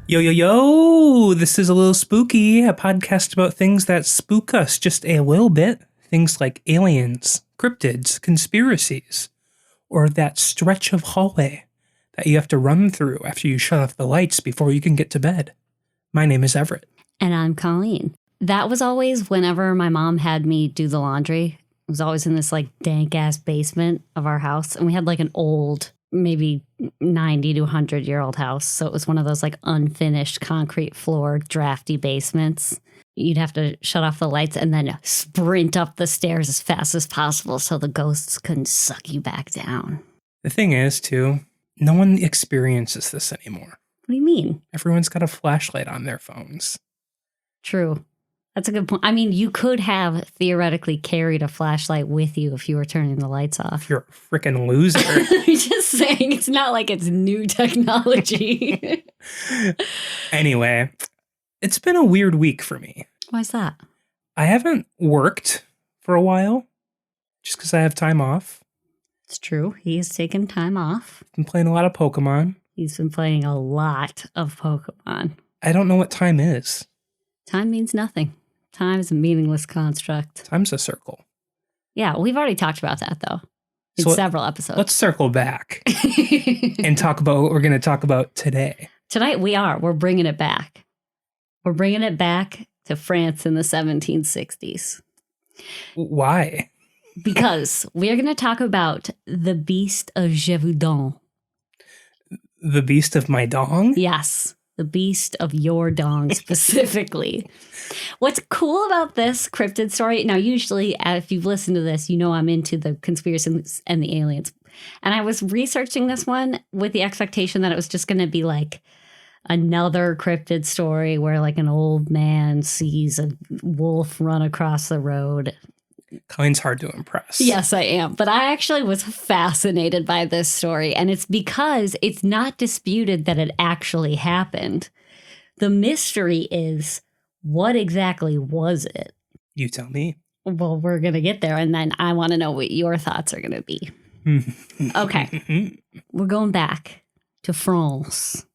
Yo, yo, yo! This is A Lil Spooky, a podcast about things that spook us just a little bit. Things like aliens, cryptids, conspiracies, or that stretch of hallway that you have to run through after you shut off the lights before you can get to bed. My name is Everett. And I'm Colleen. That was always whenever my mom had me do the laundry. It was always in this like dank ass basement of our house. And we had like an old, maybe 90 to 100-year-old house. So it was one of those like unfinished concrete floor, drafty basements. You'd have to shut off the lights and then sprint up the stairs as fast as possible so the ghosts couldn't suck you back down. The thing is, too, no one experiences this anymore. What do you mean? Everyone's got a flashlight on their phones. True. That's a good point. I mean, you could have theoretically carried a flashlight with you if you were turning the lights off. You're a freaking loser. I'm just saying, it's not like it's new technology. Anyway, it's been a weird week for me. Why's that? I haven't worked for a while, just because I have time off. It's true. He has taken time off. Been playing a lot of Pokemon. He's been playing a lot of Pokemon. I don't know what time is. Time means nothing. Time is a meaningless construct. Time's a circle. Yeah, we've already talked about that, though, in several episodes. Let's circle back and talk about what we're going to talk about today. Tonight, we're bringing it back. We're bringing it back to France in the 1760s. Why? Because we're going to talk about the Beast of Gévaudan. The Beast of my dong? Yes. The Beast of your dong specifically. What's cool about this cryptid story, now usually if you've listened to this, you know I'm into the conspiracies and the aliens. And I was researching this one with the expectation that it was just going to be like another cryptid story where like an old man sees a wolf run across the road. Colleen's hard to impress. Yes, I am. But I actually was fascinated by this story. And it's because it's not disputed that it actually happened. The mystery is, what exactly was it? You tell me. Well, we're going to get there. And then I want to know what your thoughts are going to be. Okay. We're going back to France.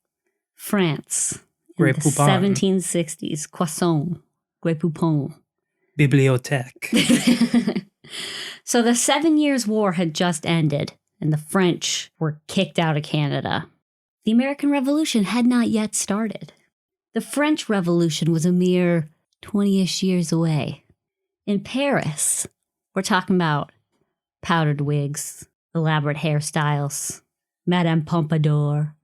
France. Grey in the Poupon. 1760s. Croissant. Grey Poupon. Bibliothèque. So the 7 Years' War had just ended, and the French were kicked out of Canada. The American Revolution had not yet started. The French Revolution was a mere 20-ish years away. In Paris, we're talking about powdered wigs, elaborate hairstyles, Madame Pompadour.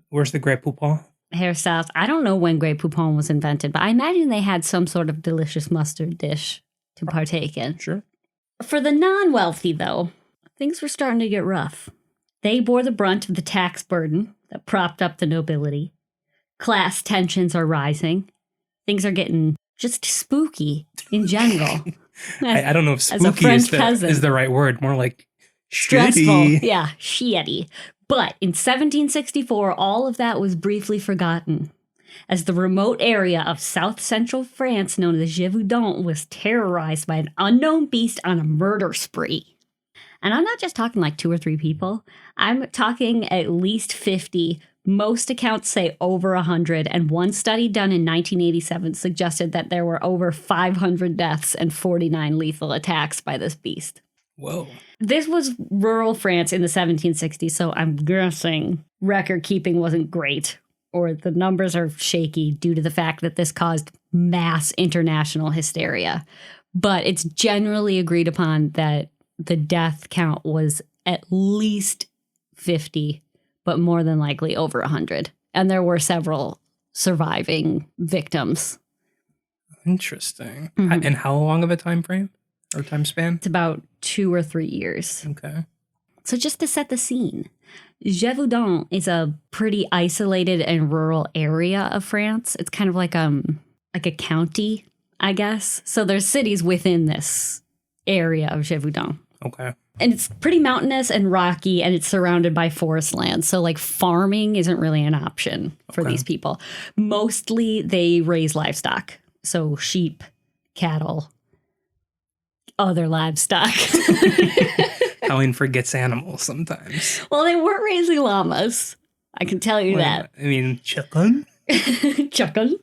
Where's the Grey Poupon? Hairstyles. I don't know when Grey Poupon was invented, but I imagine they had some sort of delicious mustard dish to partake in. Sure. For the non-wealthy, though, things were starting to get rough. They bore the brunt of the tax burden that propped up the nobility. Class tensions are rising. Things are getting just spooky in general. I don't know if As a spooky French is the right word. More like stressful. shitty. Yeah, shitty. But in 1764, all of that was briefly forgotten, as the remote area of south-central France known as Gévaudan was terrorized by an unknown beast on a murder spree. And I'm not just talking like 2 or 3 people. I'm talking at least 50. Most accounts say over 100, and one study done in 1987 suggested that there were over 500 deaths and 49 lethal attacks by this beast. Whoa. This was rural France in the 1760s, so I'm guessing record keeping wasn't great, or the numbers are shaky due to the fact that this caused mass international hysteria. But it's generally agreed upon that the death count was at least 50, but more than likely over 100. And there were several surviving victims. Interesting. Mm-hmm. And how long of a time frame or time span? It's about 2 or 3 years. Okay. So just to set the scene, Gévaudan is a pretty isolated and rural area of France. It's kind of like a county, I guess. So there's cities within this area of Gévaudan. Okay. And it's pretty mountainous and rocky, and it's surrounded by forest land. So like farming isn't really an option for these people. Mostly they raise livestock. So sheep, cattle, other livestock. Colleen forgets animals sometimes. Well, they weren't raising llamas. I can tell you that. I mean, chicken? Chuckle.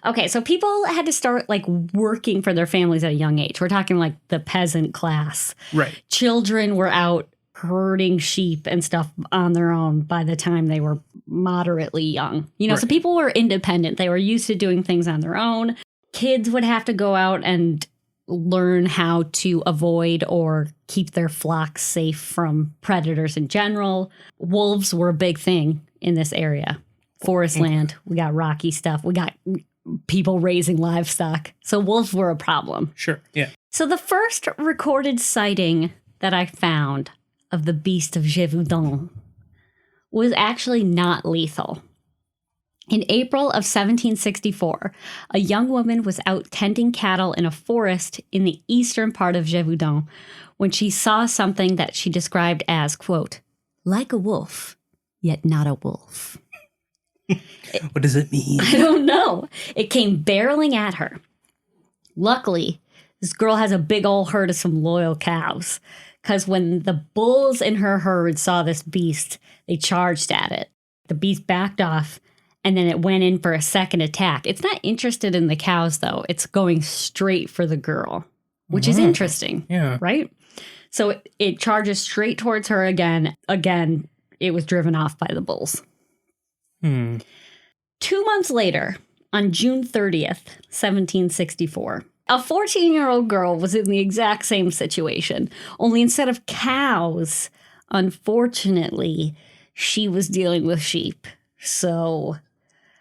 Okay, so people had to start like working for their families at a young age. We're talking like the peasant class. Right. Children were out herding sheep and stuff on their own by the time they were moderately young. You know, so Right. people were independent. They were used to doing things on their own. Kids would have to go out and learn how to avoid or keep their flocks safe from predators in general. Wolves were a big thing in this area. Forest land, we got rocky stuff, we got people raising livestock. So wolves were a problem. Sure. Yeah. So the first recorded sighting that I found of the Beast of Gévaudan was actually not lethal. In April of 1764, a young woman was out tending cattle in a forest in the eastern part of Gévaudan when she saw something that she described as, quote, like a wolf, yet not a wolf. What does it mean? I don't know. It came barreling at her. Luckily, this girl has a big old herd of some loyal cows, because when the bulls in her herd saw this beast, they charged at it. The beast backed off, and then it went in for a second attack. It's not interested in the cows, though. It's going straight for the girl, which is interesting. Yeah. Right? So it charges straight towards her again. Again, it was driven off by the bulls. 2 months later, on June 30th, 1764, a 14-year-old girl was in the exact same situation, only instead of cows, unfortunately, she was dealing with sheep. So,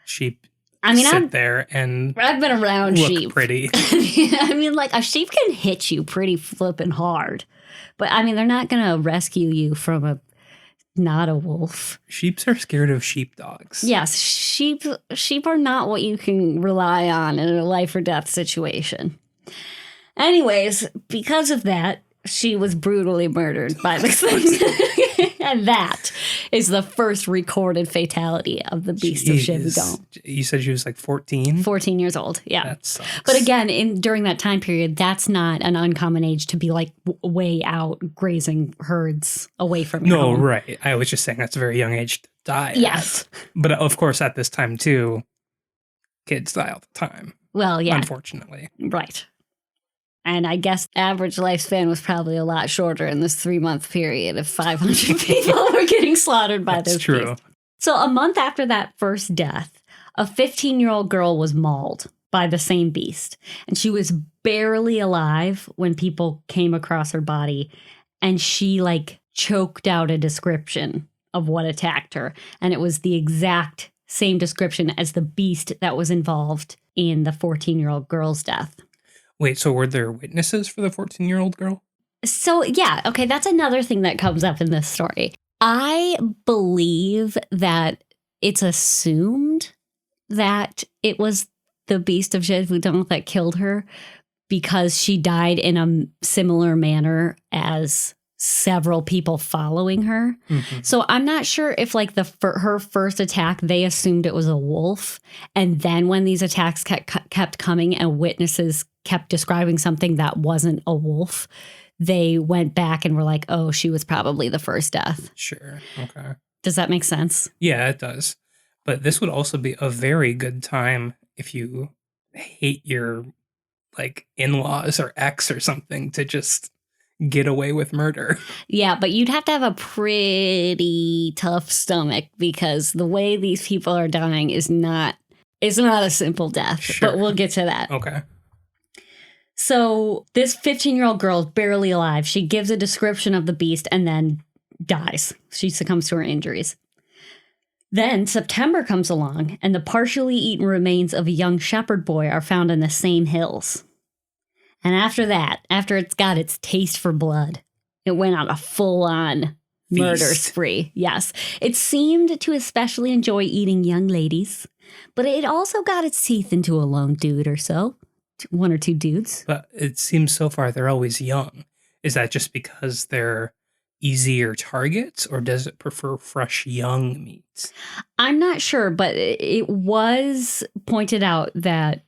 Sheep I mean, sit there and I've been around look sheep. pretty. I mean, like, a sheep can hit you pretty flippin' hard. But, I mean, they're not going to rescue you from not a wolf. Sheeps are scared of sheepdogs. Yes, sheep are not what you can rely on in a life or death situation. Anyways, because of that, she was brutally murdered by this thing. And that is the first recorded fatality of the Beast of Gévaudan. You said she was like 14? 14 years old, yeah. That sucks. But again, during that time period, that's not an uncommon age to be like way out grazing herds away from your home. Right. I was just saying that's a very young age to die. Yes. But of course, at this time too, kids die all the time. Well, yeah. Unfortunately. Right. And I guess average lifespan was probably a lot shorter in this 3-month period if 500 people were getting slaughtered by this That's true. beast. So a month after that first death, a 15-year-old girl was mauled by the same beast. And she was barely alive when people came across her body. And she like choked out a description of what attacked her. And it was the exact same description as the beast that was involved in the 14-year-old girl's death. Wait, so were there witnesses for the 14-year-old girl? So, yeah, okay, that's another thing that comes up in this story. I believe that it's assumed that it was the Beast of Gévaudan that killed her because she died in a similar manner as several people following her. Mm-hmm. So I'm not sure if like her first attack, they assumed it was a wolf. And then when these attacks kept coming and witnesses kept describing something that wasn't a wolf, they went back and were like, oh, she was probably the first death. Sure. Okay. Does that make sense? Yeah, it does. But this would also be a very good time if you hate your like in-laws or ex or something to just get away with murder. Yeah, but you'd have to have a pretty tough stomach because the way these people are dying is not a simple death. Sure. But we'll get to that. Okay. So this 15-year-old girl is barely alive. She gives a description of the beast and then dies. She succumbs to her injuries. Then September comes along and the partially eaten remains of a young shepherd boy are found in the same hills. And after that, after it's got its taste for blood, it went on a full-on murder spree. Yes. It seemed to especially enjoy eating young ladies, but it also got its teeth into a lone dude or so. 1 or 2 dudes. But it seems so far they're always young. Is that just because they're easier targets, or does it prefer fresh young meats? I'm not sure, but it was pointed out that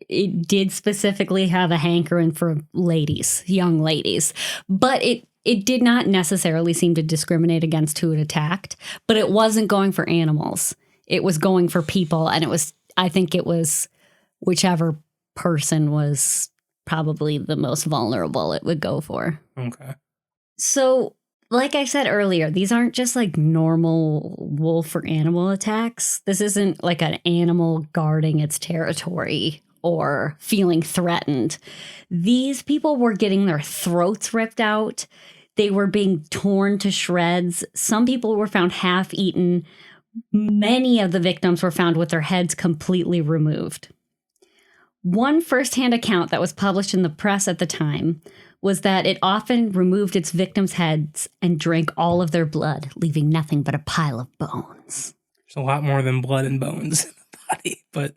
it did specifically have a hankering for ladies, young ladies. But it did not necessarily seem to discriminate against who it attacked, but it wasn't going for animals. It was going for people, and I think it was whichever person was probably the most vulnerable it would go for. Okay. So, like I said earlier, these aren't just like normal wolf or animal attacks. This isn't like an animal guarding its territory or feeling threatened. These people were getting their throats ripped out. They were being torn to shreds. Some people were found half-eaten. Many of the victims were found with their heads completely removed. One firsthand account that was published in the press at the time was that it often removed its victims' heads and drank all of their blood, leaving nothing but a pile of bones. There's a lot more than blood and bones in the body, but...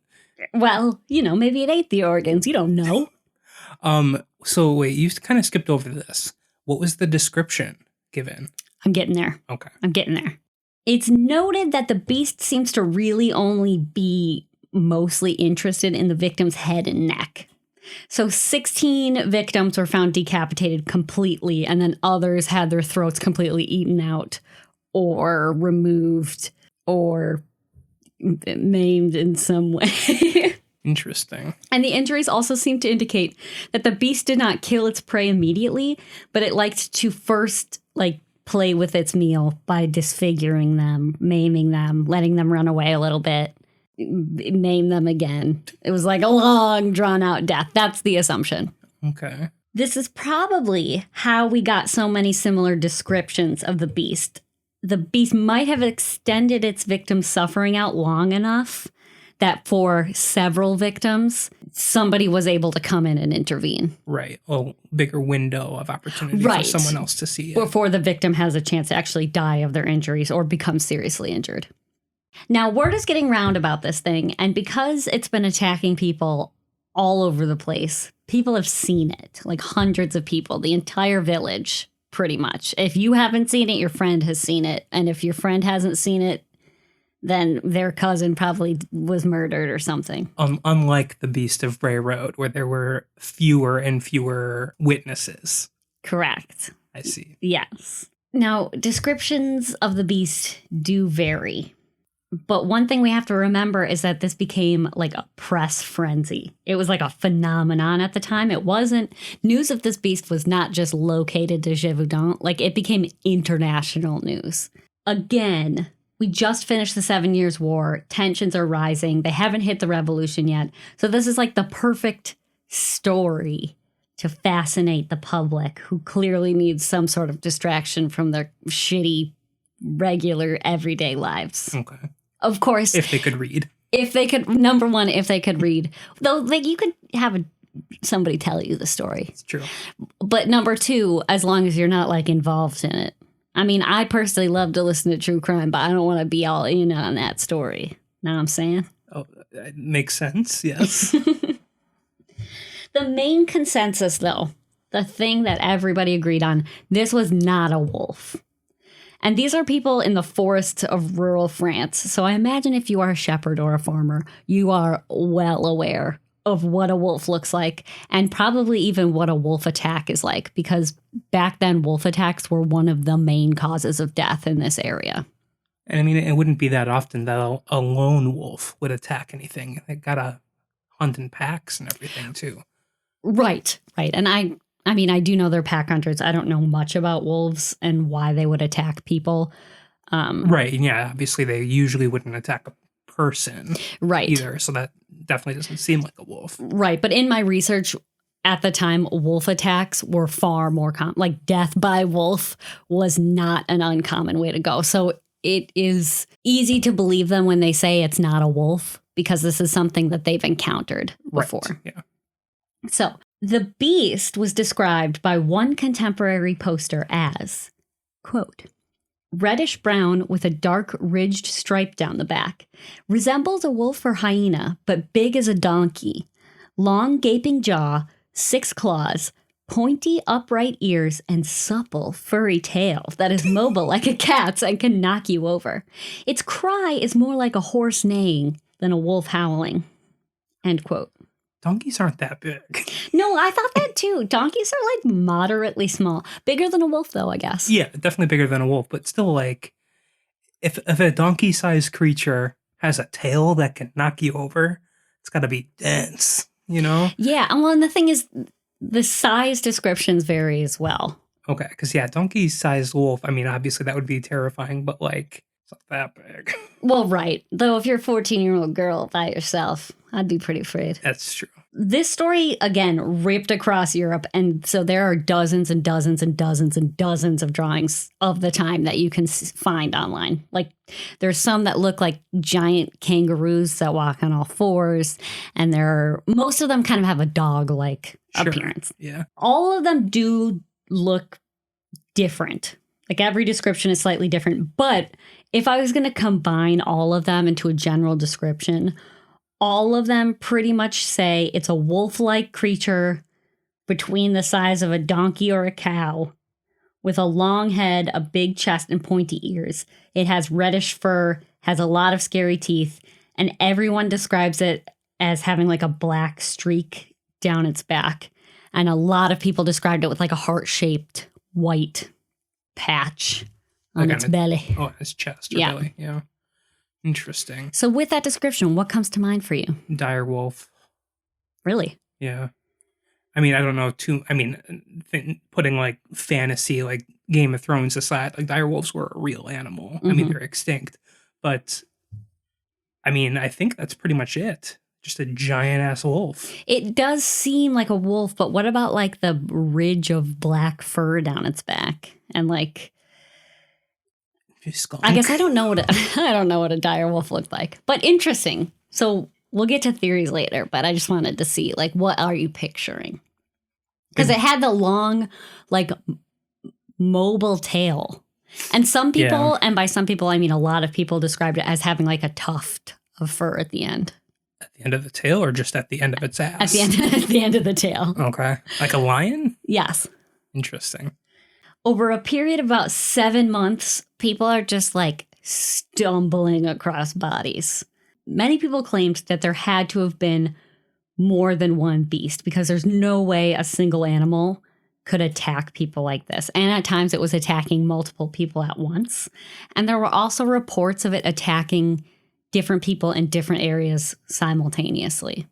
Well, maybe it ate the organs. You don't know. So wait, you kind of skipped over this. What was the description given? I'm getting there. Okay. I'm getting there. It's noted that the beast seems to really only be mostly interested in the victim's head and neck. So 16 victims were found decapitated completely, and then others had their throats completely eaten out or removed or maimed in some way. Interesting. And the injuries also seem to indicate that the beast did not kill its prey immediately, but it liked to first, play with its meal by disfiguring them, maiming them, letting them run away a little bit, maim them again. It was like a long, drawn-out death. That's the assumption. Okay. This is probably how we got so many similar descriptions of the beast. The beast might have extended its victim's suffering out long enough that for several victims, somebody was able to come in and intervene. Right. A bigger window of opportunity for someone else to see it. Before the victim has a chance to actually die of their injuries or become seriously injured. Now, word is getting round about this thing, and because it's been attacking people all over the place, people have seen it, like hundreds of people, the entire village, pretty much. If you haven't seen it, your friend has seen it, and if your friend hasn't seen it, then their cousin probably was murdered or something. Unlike the Beast of Bray Road, where there were fewer and fewer witnesses. Correct. I see. Yes. Now, descriptions of the beast do vary. But one thing we have to remember is that this became like a press frenzy. It was like a phenomenon at the time. It wasn't, news of this beast was not just located to Gévaudan. Like, it became international news. Again, we just finished the 7 Years' War. Tensions are rising. They haven't hit the revolution yet. So this is like the perfect story to fascinate the public, who clearly needs some sort of distraction from their shitty, regular, everyday lives. Okay. Of course. If they could read. If they could, number one, if they could read. Though, you could have somebody tell you the story. It's true. But number two, as long as you're not, involved in it. I mean, I personally love to listen to true crime, but I don't want to be all in on that story. Know what I'm saying? Oh, that makes sense, yes. The main consensus, though, the thing that everybody agreed on, this was not a wolf. And these are people in the forests of rural France. So I imagine if you are a shepherd or a farmer, you are well aware of what a wolf looks like, and probably even what a wolf attack is like, because back then wolf attacks were one of the main causes of death in this area. And I mean, it wouldn't be that often that a lone wolf would attack anything. They gotta hunt in packs and everything too. Right. And I mean, I do know they're pack hunters. I don't know much about wolves and why they would attack people. Right. Yeah. Obviously, they usually wouldn't attack a person. Right. Either. So that definitely doesn't seem like a wolf. Right. But in my research at the time, wolf attacks were far more common. Like, death by wolf was not an uncommon way to go. So it is easy to believe them when they say it's not a wolf, because this is something that they've encountered before. Right. Yeah. So the beast was described by one contemporary poster as, quote, reddish brown with a dark ridged stripe down the back. Resembles a wolf or hyena, but big as a donkey. Long gaping jaw, 6 claws, pointy upright ears, and supple furry tail that is mobile like a cat's and can knock you over. Its cry is more like a horse neighing than a wolf howling. End quote. Donkeys aren't that big. No, I thought that too. Donkeys are moderately small. Bigger than a wolf, though, I guess. Yeah, definitely bigger than a wolf, but still if a donkey-sized creature has a tail that can knock you over, it's got to be dense, you know? Yeah. Well, and the thing is, the size descriptions vary as well. Okay, because yeah, donkey-sized wolf, I mean, obviously that would be terrifying, but like, it's not that big. Well, right. Though if you're a 14-year-old girl by yourself, I'd be pretty afraid. That's true. This story, again, ripped across Europe. And so there are dozens and dozens and dozens and dozens of drawings of the time that you can find online. Like there's some that look like giant kangaroos that walk on all fours. And most of them kind of have a dog-like appearance. Yeah. All of them do look different. Like every description is slightly different. But if I was going to combine all of them into a general description, all of them pretty much say it's a wolf-like creature between the size of a donkey or a cow with a long head, a big chest, and pointy ears. It has reddish fur, has a lot of scary teeth, and everyone describes it as having like a black streak down its back. And a lot of people described it with like a heart-shaped white patch on its belly. Oh, its chest or belly, yeah. Interesting. So with that description, what comes to mind for you? Dire wolf. Really? Yeah. I mean, I don't know putting like fantasy, like Game of Thrones aside, like dire wolves were a real animal. I mean, they're extinct. But, I mean, I think that's pretty much it. Just a giant ass wolf. It does seem like a wolf, but what about like the ridge of black fur down its back? And like... Skunk. I guess I don't know what a dire wolf looked like, but interesting. So we'll get to theories later, but I just wanted to see like what are you picturing? Because it had the long, like mobile tail, and some people, and by some people I mean a lot of people, described it as having like a tuft of fur at the end. At the end of the tail, or just at the end of its ass? At the end of the tail. Okay, like a lion. Yes. Interesting. Over a period of about 7 months, people are just like stumbling across bodies. Many people claimed that there had to have been more than one beast because there's no way a single animal could attack people like this. And at times it was attacking multiple people at once. And there were also reports of it attacking different people in different areas simultaneously.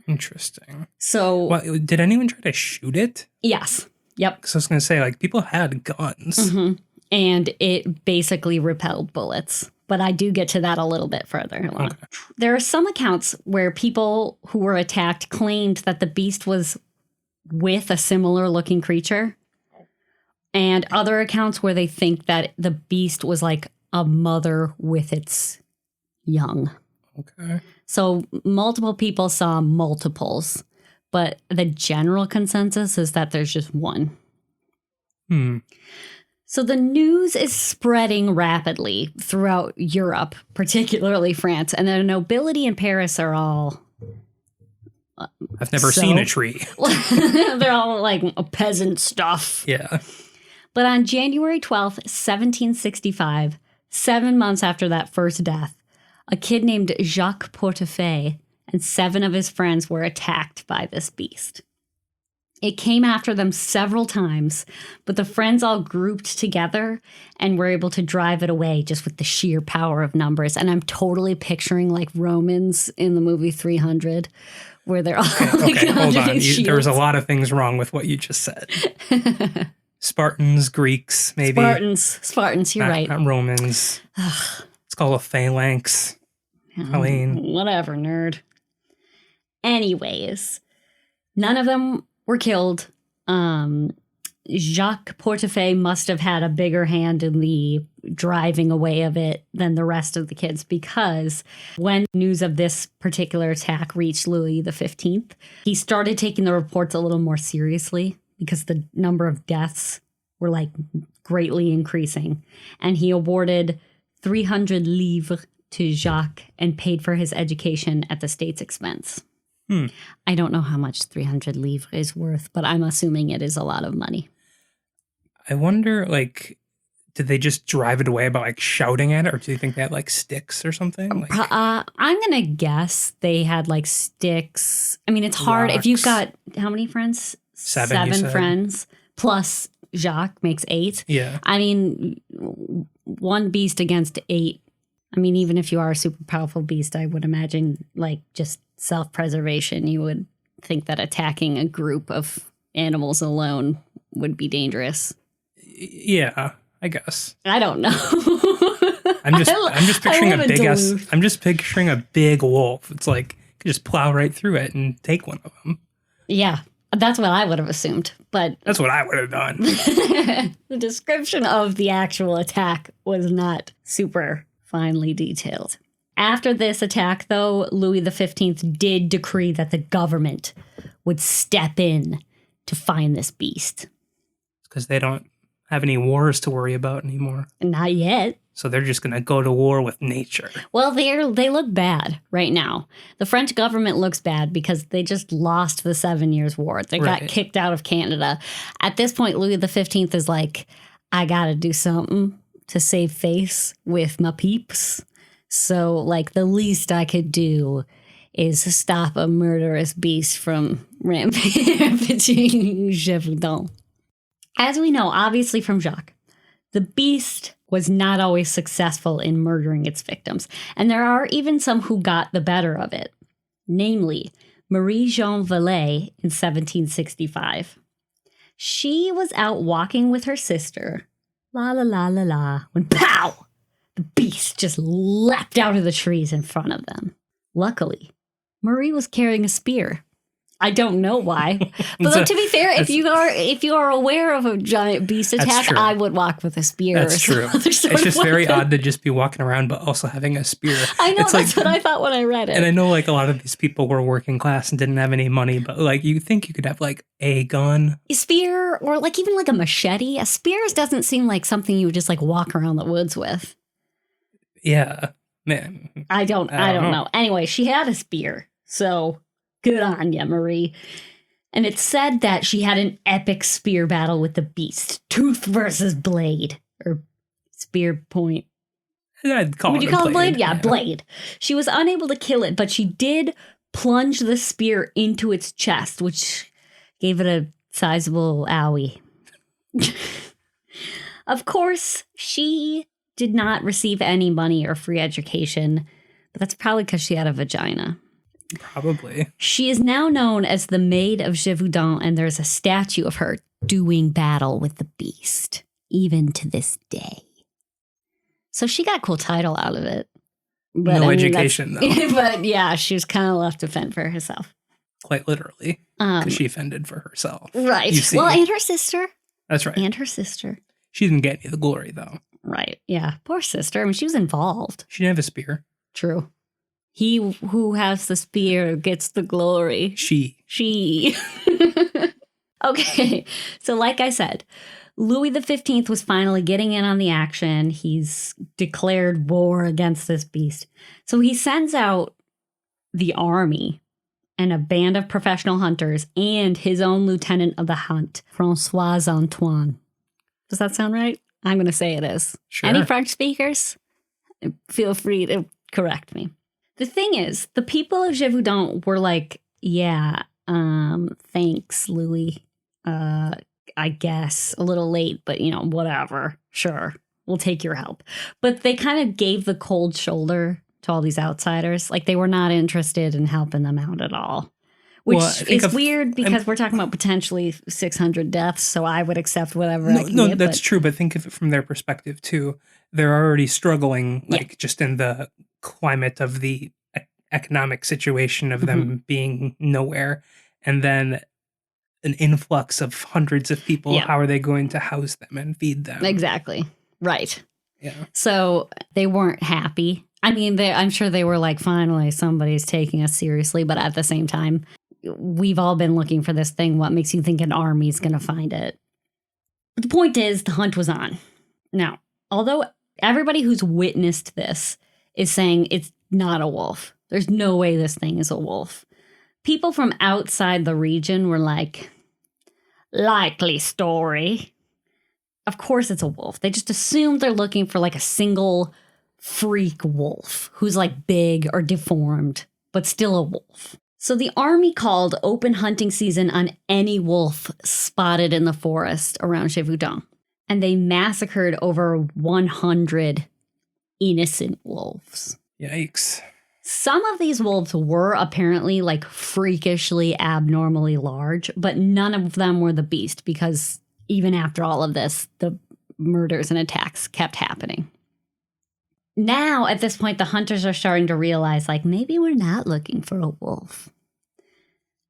Interesting. So... Well, did anyone try to shoot it? Yes. Yep. Because I was going to say, like, people had guns. Mm-hmm. And it basically repelled bullets. But I do get to that a little bit further along. Okay. There are some accounts where people who were attacked claimed that the beast was with a similar looking creature. And other accounts where they think that the beast was like a mother with its young. Okay. So multiple people saw multiples. But the general consensus is that there's just one. So the news is spreading rapidly throughout Europe, particularly France. And the nobility in Paris are all... I've never seen a tree. They're all like peasant stuff. Yeah. But on January 12th, 1765, 7 months after that first death, a kid named Jacques Portefeuille and 7 of his friends were attacked by this beast. It came after them several times, but the friends all grouped together and were able to drive it away just with the sheer power of numbers. And I'm totally picturing like Romans in the movie 300, where they're all okay, hold on. There was a lot of things wrong with what you just said. Spartans, Greeks, maybe. Spartans, you're right. Not Romans. It's called a phalanx. Colleen. Whatever, nerd. Anyways, none of them were killed. Jacques Portefeuille must have had a bigger hand in the driving away of it than the rest of the kids, because when news of this particular attack reached Louis XV, he started taking the reports a little more seriously because the number of deaths were like greatly increasing. And he awarded 300 livres to Jacques and paid for his education at the state's expense. I don't know how much 300 livres is worth, but I'm assuming it is a lot of money. I wonder, like, did they just drive it away by, like, shouting at it? Or do you think they had, like, sticks or something? Like, I'm going to guess they had, like, sticks. I mean, it's hard. Rocks. If you've got, how many friends? 7 friends. Plus Jacques makes 8. Yeah. I mean, one beast against 8. I mean, even if you are a super powerful beast, I would imagine, like, just self-preservation, you would think that attacking a group of animals alone would be dangerous. Yeah, I guess. I don't know. I'm just picturing a big ass. I'm just picturing a big wolf. It's like you could just plow right through it and take one of them. Yeah, that's what I would have assumed, but that's what I would have done. The description of the actual attack was not super finely detailed. After this attack, though, Louis XV did decree that the government would step in to find this beast. Because they don't have any wars to worry about anymore. Not yet. So they're just going to go to war with nature. Well, they look bad right now. The French government looks bad because they just lost the 7 Years' War. They got kicked out of Canada. At this point, Louis XV is like, I got to do something to save face with my peeps. So, like, the least I could do is stop a murderous beast from rampaging Gévaudan. As we know, obviously from Jacques, the beast was not always successful in murdering its victims, and there are even some who got the better of it, namely Marie-Jeanne Vallée in 1765. She was out walking with her sister, la la la la la, when pow! The beast just leapt out of the trees in front of them. Luckily, Marie was carrying a spear. I don't know why, but to be fair, if you are aware of a giant beast attack, I would walk with a spear. That's true. It's just very odd to just be walking around, but also having a spear. I know, that's what I thought when I read it. And I know, like, a lot of these people were working class and didn't have any money, but, like, you think you could have, like, a gun, a spear, or like even like a machete. A spear doesn't seem like something you would just like walk around the woods with. Yeah, man. I don't know. Anyway, she had a spear, so good on ya, Marie. And it's said that she had an epic spear battle with the beast, tooth versus blade, or spear point. Would you call it blade? Yeah, blade. She was unable to kill it, but she did plunge the spear into its chest, which gave it a sizable owie. Of course, she did not receive any money or free education, but that's probably because she had a vagina. Probably. She is now known as the Maid of Gévaudan, and there's a statue of her doing battle with the beast, even to this day. So she got a cool title out of it. But, education, though. But yeah, she was kind of left to fend for herself. Quite literally. Because she fended for herself. Right. Well, and her sister. That's right. And her sister. She didn't get any of the glory, though. Right. Yeah. Poor sister. I mean, she was involved. She didn't have a spear. True. He who has the spear gets the glory. She. Okay. So like I said, Louis XV was finally getting in on the action. He's declared war against this beast. So he sends out the army and a band of professional hunters and his own lieutenant of the hunt, François Antoine. Does that sound right? I'm going to say it is. Sure. Any French speakers? Feel free to correct me. The thing is, the people of Gévaudan were like, yeah, thanks, Louis. I guess a little late, but whatever. Sure, we'll take your help. But they kind of gave the cold shoulder to all these outsiders. Like they were not interested in helping them out at all. Which is weird because we're talking about potentially 600 deaths, so I would accept whatever I can get. That's true, but think of it from their perspective, too. They're already struggling, just in the climate of the economic situation of them being nowhere. And then an influx of hundreds of people. Yeah. How are they going to house them and feed them? Exactly. Right. Yeah. So they weren't happy. I mean, I'm sure they were like, finally, somebody's taking us seriously. But at the same time, we've all been looking for this thing. What makes you think an army's going to find it? But the point is, the hunt was on. Now, although everybody who's witnessed this is saying it's not a wolf, there's no way this thing is a wolf. People from outside the region were like, likely story. Of course it's a wolf. They just assumed they're looking for like a single freak wolf who's like big or deformed, but still a wolf. So the army called open hunting season on any wolf spotted in the forest around Gévaudan. And they massacred over 100 innocent wolves. Yikes. Some of these wolves were apparently like freakishly abnormally large, but none of them were the beast because even after all of this, the murders and attacks kept happening. Now, at this point, the hunters are starting to realize, like, maybe we're not looking for a wolf.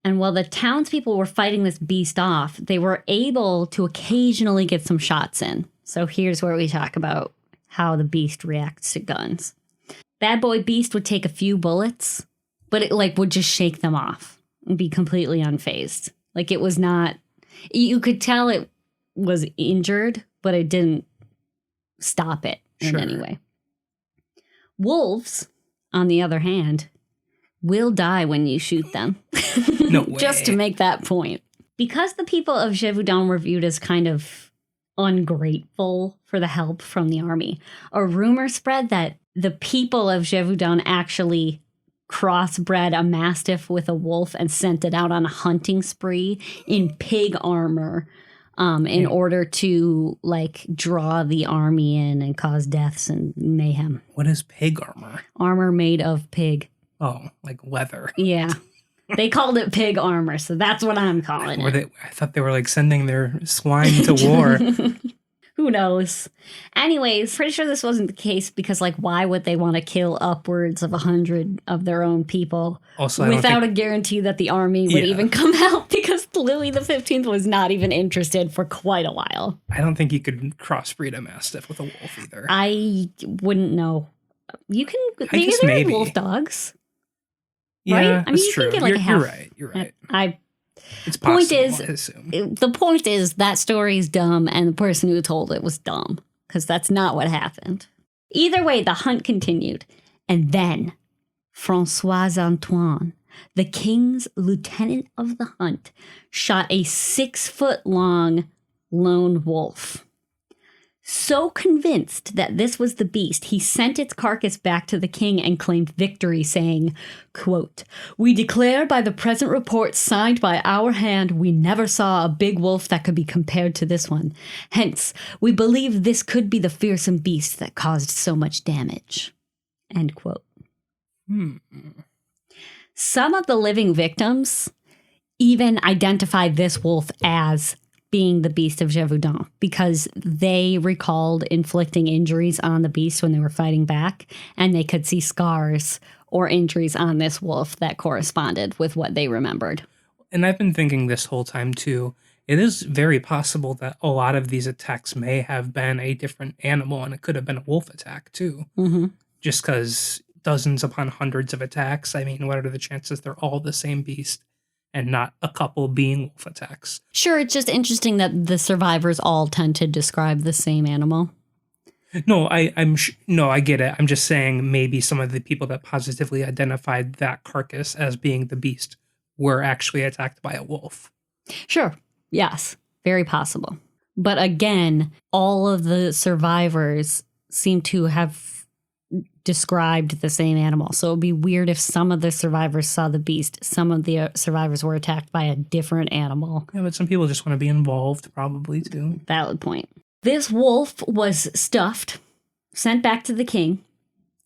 And while the townspeople were fighting this beast off, they were able to occasionally get some shots in. So here's where we talk about how the beast reacts to guns. Bad boy beast would take a few bullets, but it like would just shake them off and be completely unfazed. Like it was not, you could tell it was injured, but it didn't stop it in any way. Wolves, on the other hand, will die when you shoot them. No way. Just to make that point. Because the people of Gévaudan were viewed as kind of ungrateful for the help from the army, a rumor spread that the people of Gévaudan actually crossbred a mastiff with a wolf and sent it out on a hunting spree in pig armor in order to like draw the army in and cause deaths and mayhem. What is pig armor? Armor made of pig. Oh, like leather. Yeah. They called it pig armor, so that's what I'm calling it. I thought they were like sending their swine to war. Who knows? Anyways, pretty sure this wasn't the case because, like, why would they want to kill upwards of 100 of their own people Also, without a guarantee that the army would even come out? Because Louis XV was not even interested for quite a while. I don't think you could crossbreed a mastiff with a wolf either. I wouldn't know. You can. I guess maybe wolf dogs. Yeah, right? I mean, that's you true. Can get, like, You're right. It's point possible, is, I assume. the point is that story is dumb, and the person who told it was dumb because that's not what happened. Either way, the hunt continued, and then François Antoine, the king's lieutenant of the hunt, shot a 6-foot-long lone wolf. So convinced that this was the beast, he sent its carcass back to the king and claimed victory, saying, quote, "We declare by the present report signed by our hand, we never saw a big wolf that could be compared to this one. Hence, we believe this could be the fearsome beast that caused so much damage." End quote. Some of the living victims even identified this wolf as being the Beast of Gévaudan because they recalled inflicting injuries on the beast when they were fighting back, and they could see scars or injuries on this wolf that corresponded with what they remembered. And I've been thinking this whole time too, it is very possible that a lot of these attacks may have been a different animal, and it could have been a wolf attack too. Mm-hmm. Just because dozens upon hundreds of attacks, I mean, what are the chances they're all the same beast? And not a couple being wolf attacks. Sure, it's just interesting that the survivors all tend to describe the same animal. No, I get it. I'm just saying maybe some of the people that positively identified that carcass as being the beast were actually attacked by a wolf. Sure, yes, very possible. But again, all of the survivors seem to have described the same animal. So it would be weird if some of the survivors saw the beast, some of the survivors were attacked by a different animal. Yeah, but some people just want to be involved, probably, too. Valid point. This wolf was stuffed, sent back to the king,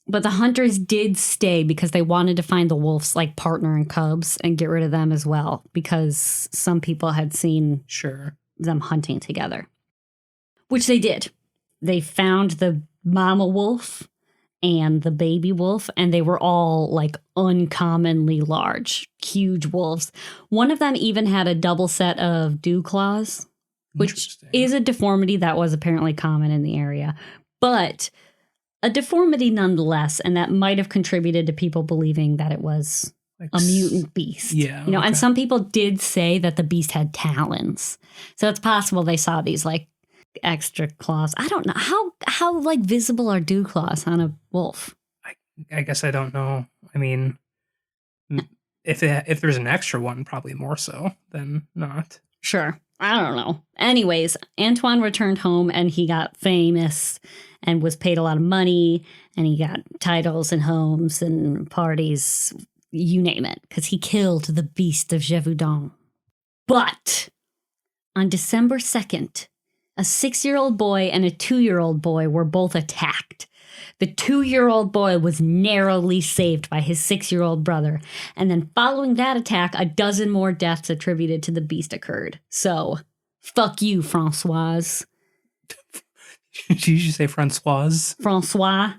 but the hunters did stay because they wanted to find the wolf's like partner and cubs and get rid of them as well, because some people had seen them hunting together, which they did. They found the mama wolf and the baby wolf, and they were all like uncommonly large, huge wolves. One of them even had a double set of dew claws, which is a deformity that was apparently common in the area, but a deformity nonetheless, and that might have contributed to people believing that it was like a mutant beast. Yeah. You know, and some people did say that the beast had talons. So it's possible they saw these like extra claws. I don't know how like visible are dew claws on a wolf. I guess I don't know. I mean, if there's an extra one, probably more so than not. Sure. I don't know. Anyways, Antoine returned home and he got famous and was paid a lot of money, and he got titles and homes and parties, you name it, because he killed the Beast of Gévaudan. But on December 2nd, a 6-year-old boy and a 2-year-old boy were both attacked. The 2-year-old boy was narrowly saved by his 6-year-old brother. And then following that attack, a dozen more deaths attributed to the beast occurred. So, fuck you, Francoise. Did you say Francoise? Francois.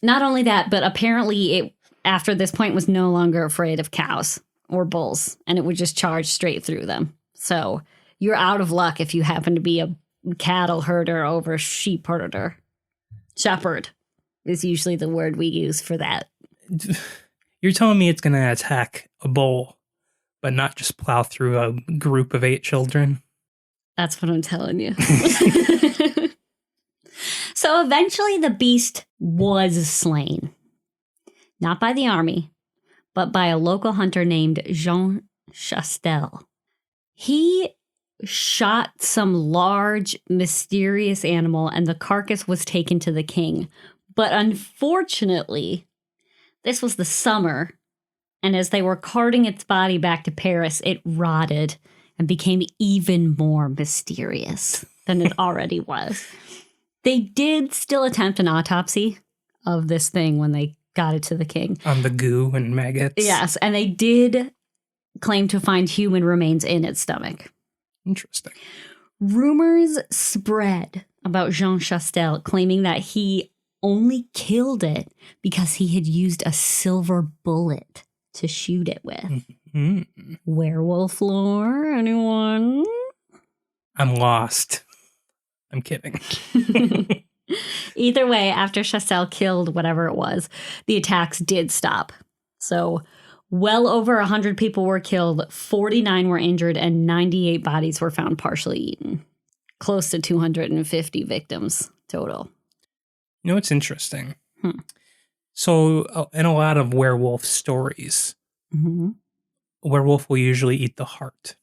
Not only that, but apparently it, after this point, was no longer afraid of cows or bulls, and it would just charge straight through them. So you're out of luck if you happen to be a cattle herder over a sheep herder. Shepherd is usually the word we use for that. You're telling me it's going to attack a bull, but not just plow through a group of 8 children? That's what I'm telling you. So eventually the beast was slain. Not by the army, but by a local hunter named Jean Chastel. He shot some large, mysterious animal, and the carcass was taken to the king. But unfortunately, this was the summer, and as they were carting its body back to Paris, it rotted and became even more mysterious than it already was. They did still attempt an autopsy of this thing when they got it to the king. On the goo and maggots? Yes, and they did claim to find human remains in its stomach. Interesting. Rumors spread about Jean Chastel, claiming that he only killed it because he had used a silver bullet to shoot it with. Mm-hmm. Werewolf lore, anyone? I'm lost. I'm kidding. Either way, after Chastel killed whatever it was, the attacks did stop. So well over 100 people were killed, 49 were injured, and 98 bodies were found partially eaten. Close to 250 victims total. You know what's interesting? So in a lot of werewolf stories, a werewolf will usually eat the heart.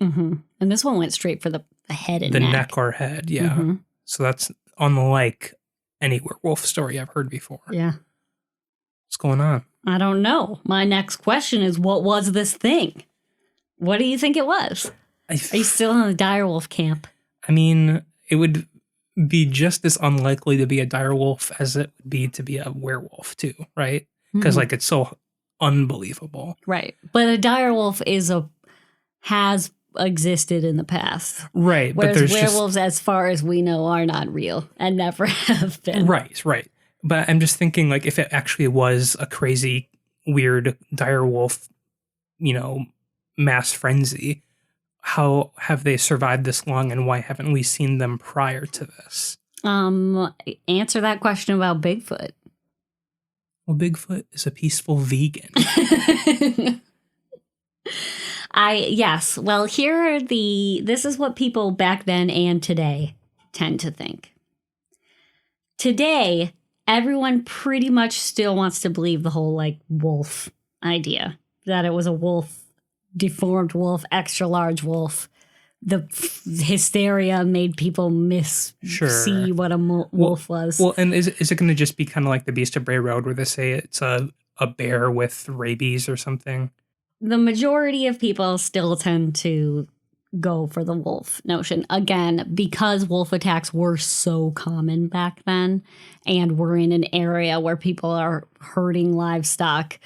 Mm-hmm. And this one went straight for the head and the neck. neck or head, yeah. Mm-hmm. So that's unlike any werewolf story I've heard before. Yeah. What's going on? I don't know. My next question is, what was this thing? What do you think it was? Are you still in the direwolf camp? I mean, it would be just as unlikely to be a direwolf as it would be to be a werewolf too, right? Because like it's so unbelievable. Right. But a direwolf has existed in the past. Right. Whereas but there's werewolves, as far as we know, are not real and never have been. Right. But I'm just thinking, like, if it actually was a crazy, weird direwolf, mass frenzy, how have they survived this long, and why haven't we seen them prior to this? Answer that question about Bigfoot. Well, Bigfoot is a peaceful vegan. Yes. Well, this is what people back then and today tend to think. Today, everyone pretty much still wants to believe the whole wolf idea, that it was a wolf, deformed wolf, extra large wolf. The hysteria made people see what a wolf was. Well, and is it going to just be kind of like the Beast of Gévaudan, where they say it's a bear with rabies or something? The majority of people still tend to go for the wolf notion. Again, because wolf attacks were so common back then, and we're in an area where people are herding livestock,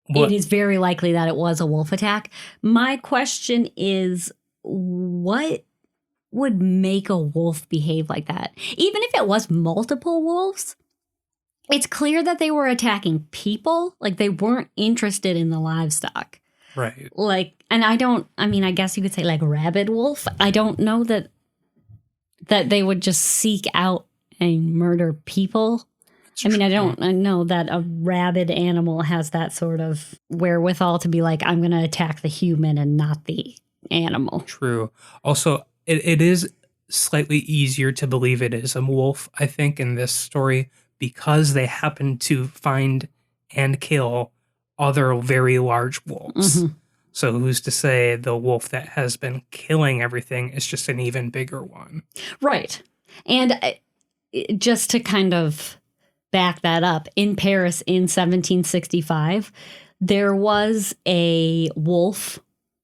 it is very likely that it was a wolf attack. My question is, what would make a wolf behave like that? Even if it was multiple wolves, it's clear that they were attacking people. Like, they weren't interested in the livestock. Right. I guess you could say rabid wolf. I don't know that they would just seek out and murder people. I know that a rabid animal has that sort of wherewithal to be like, I'm going to attack the human and not the animal. True. Also, it is slightly easier to believe it is a wolf, I think, in this story, because they happen to find and kill other very large wolves. Mm-hmm. So who's to say the wolf that has been killing everything is just an even bigger one? Right. And just to kind of back that up, in Paris in 1765, there was a wolf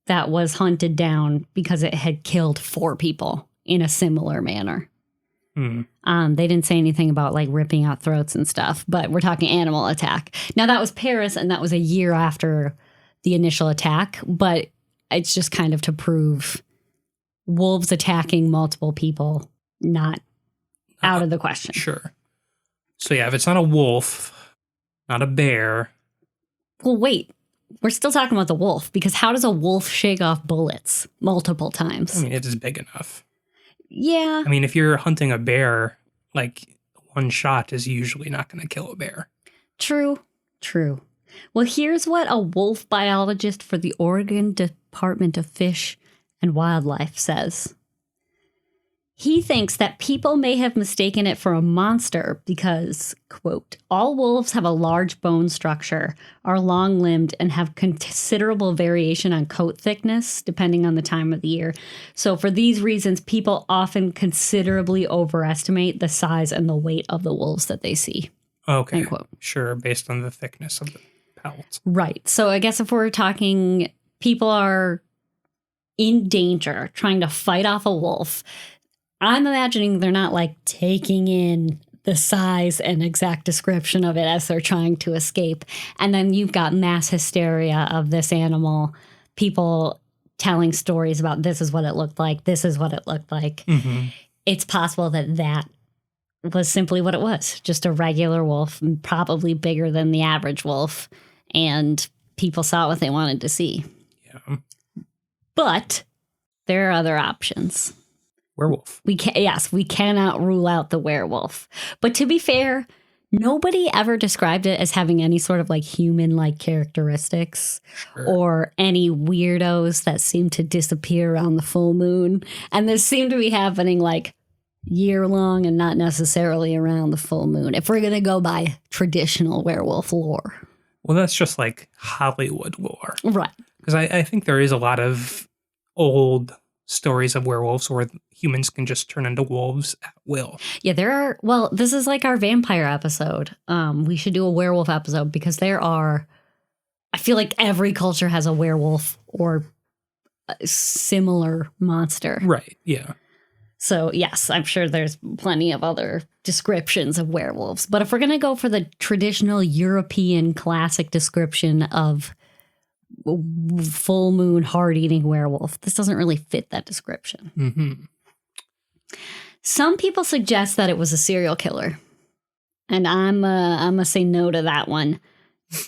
that was hunted down because it had killed 4 people in a similar manner. They didn't say anything about like ripping out throats and stuff, but we're talking animal attack. Now that was Paris, and that was a year after the initial attack, but it's just kind of to prove wolves attacking multiple people, not out of the question. Sure. So yeah, if it's not a wolf, not a bear. Well, wait. We're still talking about the wolf, because how does a wolf shake off bullets multiple times? I mean, it is big enough. Yeah. I mean, if you're hunting a bear, like one shot is usually not going to kill a bear. True. Well, here's what a wolf biologist for the Oregon Department of Fish and Wildlife says. He thinks that people may have mistaken it for a monster because, quote, all wolves have a large bone structure, are long-limbed, and have considerable variation on coat thickness, depending on the time of the year. So for these reasons, people often considerably overestimate the size and the weight of the wolves that they see. Okay, end quote. Sure, based on the thickness of the pelt. Right. So I guess if we're talking people are in danger, trying to fight off a wolf, I'm imagining they're not like taking in the size and exact description of it as they're trying to escape. And then you've got mass hysteria of this animal, people telling stories about this is what it looked like, this is what it looked like. Mm-hmm. It's possible that that was simply what it was, just a regular wolf, probably bigger than the average wolf. And people saw what they wanted to see. Yeah. But there are other options. Werewolf. We cannot rule out the werewolf. But to be fair, nobody ever described it as having any sort of like human-like characteristics or any weirdos that seem to disappear around the full moon. And this seemed to be happening like year-long and not necessarily around the full moon, if we're going to go by traditional werewolf lore. Well, that's just like Hollywood lore. Right. Because I think there is a lot of old stories of werewolves where humans can just turn into wolves at will. Yeah, there are. Well, this is like our vampire episode. We should do a werewolf episode because there are. I feel like every culture has a werewolf or a similar monster. Right. Yeah. So, yes, I'm sure there's plenty of other descriptions of werewolves. But if we're going to go for the traditional European classic description of full moon hard eating werewolf, this doesn't really fit that description. Mm-hmm. Some people suggest that it was a serial killer, and I'm gonna say no to that one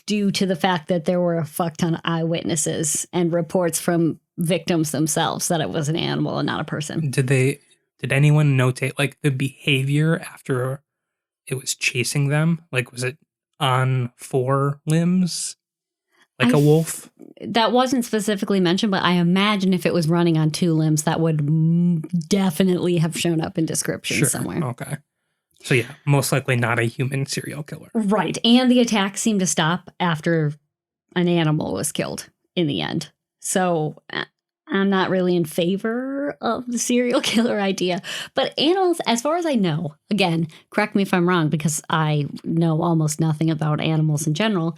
due to the fact that there were a fuck ton of eyewitnesses and reports from victims themselves that it was an animal and not a person. Did anyone notate like the behavior after it was chasing them? Like, was it on four limbs? Like a wolf? That wasn't specifically mentioned, but I imagine if it was running on two limbs, that would definitely have shown up in description somewhere. Okay. So yeah, most likely not a human serial killer. Right. And the attack seemed to stop after an animal was killed in the end. So I'm not really in favor of the serial killer idea. But animals, as far as I know, again, correct me if I'm wrong, because I know almost nothing about animals in general.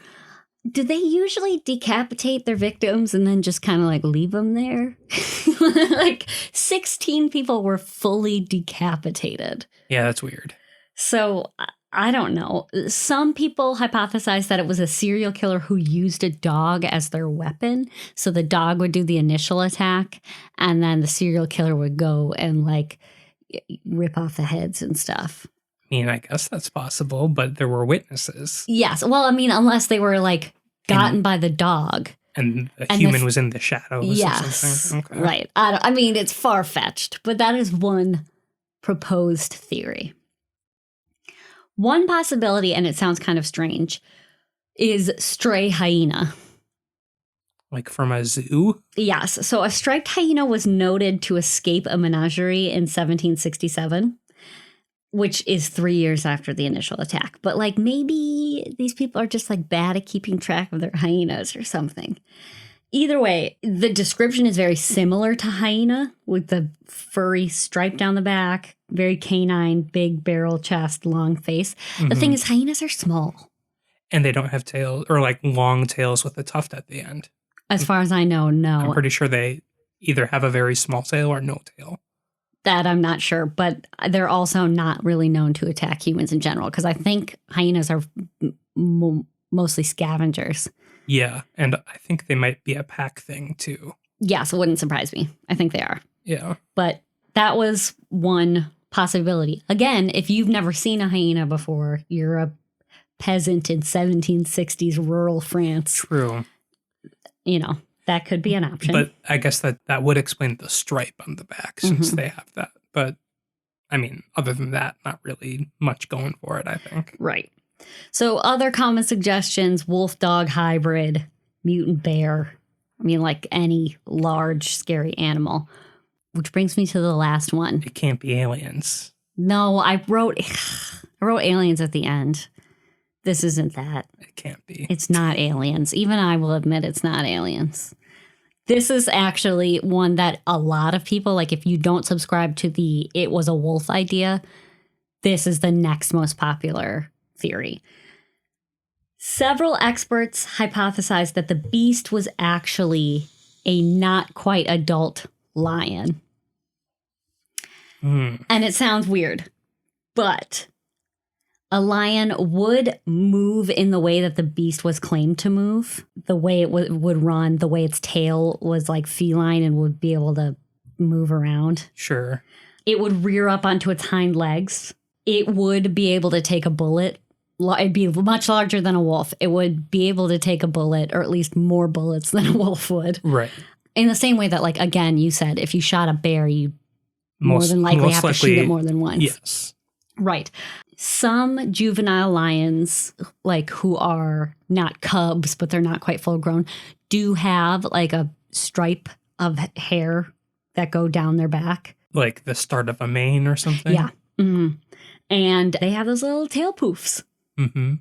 Do they usually decapitate their victims and then just kind of like leave them there? Like 16 people were fully decapitated. Yeah, that's weird. So I don't know. Some people hypothesize that it was a serial killer who used a dog as their weapon. So the dog would do the initial attack and then the serial killer would go and like rip off the heads and stuff. I mean, I guess that's possible, but there were witnesses. Yes. Well, I mean, unless they were like gotten by the dog. And a human was in the shadows or something. Okay. Right. I mean, it's far-fetched, but that is one proposed theory. One possibility, and it sounds kind of strange, is stray hyena. Like from a zoo? Yes. So a striped hyena was noted to escape a menagerie in 1767. Which is 3 years after the initial attack. But like maybe these people are just like bad at keeping track of their hyenas or something. Either way, the description is very similar to hyena with the furry stripe down the back, very canine, big barrel chest, long face. Mm-hmm. The thing is, hyenas are small. And they don't have tails or like long tails with a tuft at the end. As far as I know, no. I'm pretty sure they either have a very small tail or no tail. That I'm not sure, but they're also not really known to attack humans in general because I think hyenas are mostly scavengers. Yeah, and I think they might be a pack thing too. Yes, it wouldn't surprise me. I think they are. Yeah. But that was one possibility. Again, if you've never seen a hyena before, you're a peasant in 1760s rural France. True. You know, that could be an option. But I guess that would explain the stripe on the back since they have that. But I mean, other than that, not really much going for it, I think. Right. So other common suggestions, wolf dog hybrid, mutant bear. I mean, like any large, scary animal. Which brings me to the last one. It can't be aliens. No, I wrote aliens at the end. This isn't that. It can't be. It's not aliens. Even I will admit it's not aliens. This is actually one that a lot of people, like if you don't subscribe to the it was a wolf idea, this is the next most popular theory. Several experts hypothesized that the beast was actually a not quite adult lion. And it sounds weird, but a lion would move in the way that the beast was claimed to move, the way it would run, the way its tail was like feline and would be able to move around. Sure. It would rear up onto its hind legs. It would be able to take a bullet. It'd be much larger than a wolf. It would be able to take a bullet, or at least more bullets than a wolf would. Right. In the same way that, like, again, you said, if you shot a bear, you more than likely have to shoot it more than once. Yes. Right. Some juvenile lions, like who are not cubs, but they're not quite full grown, do have like a stripe of hair that go down their back. Like the start of a mane or something? Yeah. Mm-hmm. And they have those little tail poofs. Mm-hmm.